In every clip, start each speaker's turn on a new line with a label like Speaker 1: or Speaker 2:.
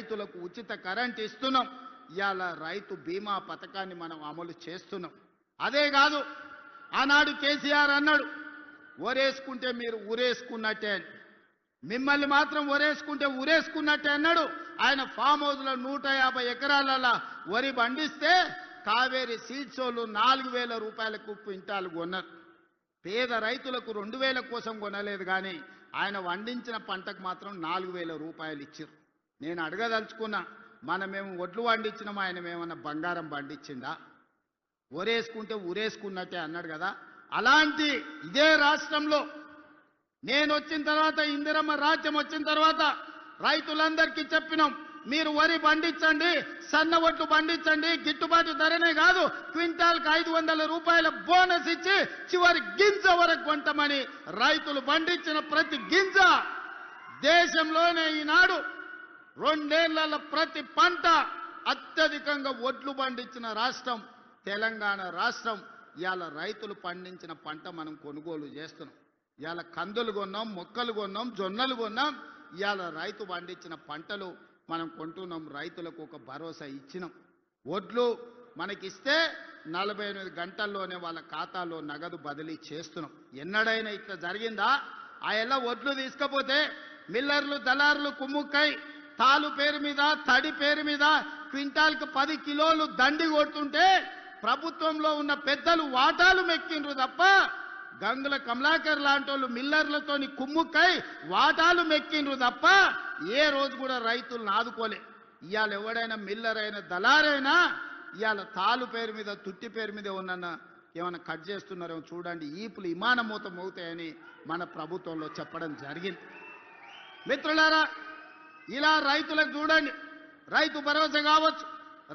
Speaker 1: రైతులకు ఉచిత కరెంట్ ఇస్తున్నాం. ఇవాళ రైతు బీమా పథకాన్ని మనం అమలు చేస్తున్నాం. అదే కాదు, ఆనాడు కేసీఆర్ అన్నాడు, ఒరేసుకుంటే మీరు ఊరేసుకున్నట్టే అని. మిమ్మల్ని మాత్రం ఒరేసుకుంటే ఊరేసుకున్నట్టే అన్నాడు. ఆయన ఫామ్ హౌస్లో 150 ఎకరాల వరి పండిస్తే కావేరీ సీడ్స్ వాళ్ళు 4,000 రూపాయలకు క్వింటాలు కొన్నారు. పేద రైతులకు 2,000 కోసం కొనలేదు, కానీ ఆయన పండించిన పంటకు మాత్రం 4,000 రూపాయలు ఇచ్చారు. నేను అడగదలుచుకున్నా, మనమేమో ఒడ్లు పండించినాం, ఆయన ఏమన్నా బంగారం పండించిందా? ఒరేసుకుంటే ఊరేసుకున్నట్టే అన్నాడు కదా. అలాంటి ఇదే రాష్ట్రంలో నేను వచ్చిన తర్వాత, ఇందిరమ్మ రాజ్యం వచ్చిన తర్వాత రైతులందరికీ చెప్పినాం, మీరు వరి పండించండి, సన్న ఒట్లు పండించండి, గిట్టుబాటు ధరనే కాదు క్వింటాల్కి 500 రూపాయల బోనస్ ఇచ్చి చివరి గింజ వరకు కొంటామని. రైతులు పండించిన ప్రతి గింజ దేశంలోనే ఈనాడు 2 ఏళ్ల ప్రతి పంట అత్యధికంగా ఒడ్లు పండించిన రాష్ట్రం తెలంగాణ రాష్ట్రం. ఇవాళ రైతులు పండించిన పంట మనం కొనుగోలు చేస్తున్నాం. ఇవాళ కందులు కొన్నాం, మొక్కలు కొన్నాం, జొన్నలు కొన్నాం. ఇవాళ రైతు పండించిన పంటలు మనం కొంటున్నాం. రైతులకు ఒక భరోసా ఇచ్చినాం. ఒడ్లు మనకిస్తే 48 గంటల్లోనే వాళ్ళ ఖాతాలో నగదు బదిలీ చేస్తున్నాం. ఎన్నడైనా ఇట్లా జరిగిందా? ఆ ఎలా ఒడ్లు తీసుకపోతే మిల్లర్లు దళారులు కుమ్ముక్కై తాలు పేరు మీద, తడి పేరు మీద క్వింటాల్కి 10 కిలోలు దండి కొడుతుంటే ప్రభుత్వంలో ఉన్న పెద్దలు వాటాలు మెక్కిండ్రు తప్ప, గంగుల కమలాకర్ లాంటి వాళ్ళు మిల్లర్లతోని కుమ్ముక్కై వాటాలు మెక్కిండ్రు తప్ప ఏ రోజు కూడా రైతులను ఆదుకోలే. ఇవాళ ఎవడైనా మిల్లర్ అయినా దళారైనా ఇవాళ తాలు పేరు మీద, తుట్టి పేరు మీద ఉన్న ఏమైనా కట్ చేస్తున్నారేమో చూడండి, ఈపులు ఇమానమూతం అవుతాయని మన ప్రభుత్వంలో చెప్పడం జరిగింది. మిత్రులారా, ఇలా రైతులకు చూడండి, రైతు భరోసా కావచ్చు,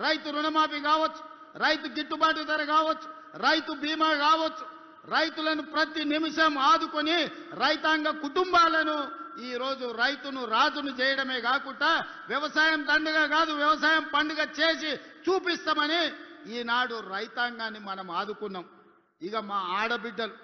Speaker 1: రైతు రుణమాఫీ కావచ్చు, రైతు గిట్టుబాటు ధర కావచ్చు, రైతు బీమా కావచ్చు, రైతులను ప్రతి నిమిషం ఆదుకొని రైతాంగ కుటుంబాలను ఈరోజు రైతును రాజును చేయడమే కాకుండా వ్యవసాయం దండగ కాదు, వ్యవసాయం పండుగ చేసి చూపిస్తామని ఈనాడు రైతాంగాన్ని మనం ఆదుకున్నాం. ఇక మా ఆడబిడ్డలు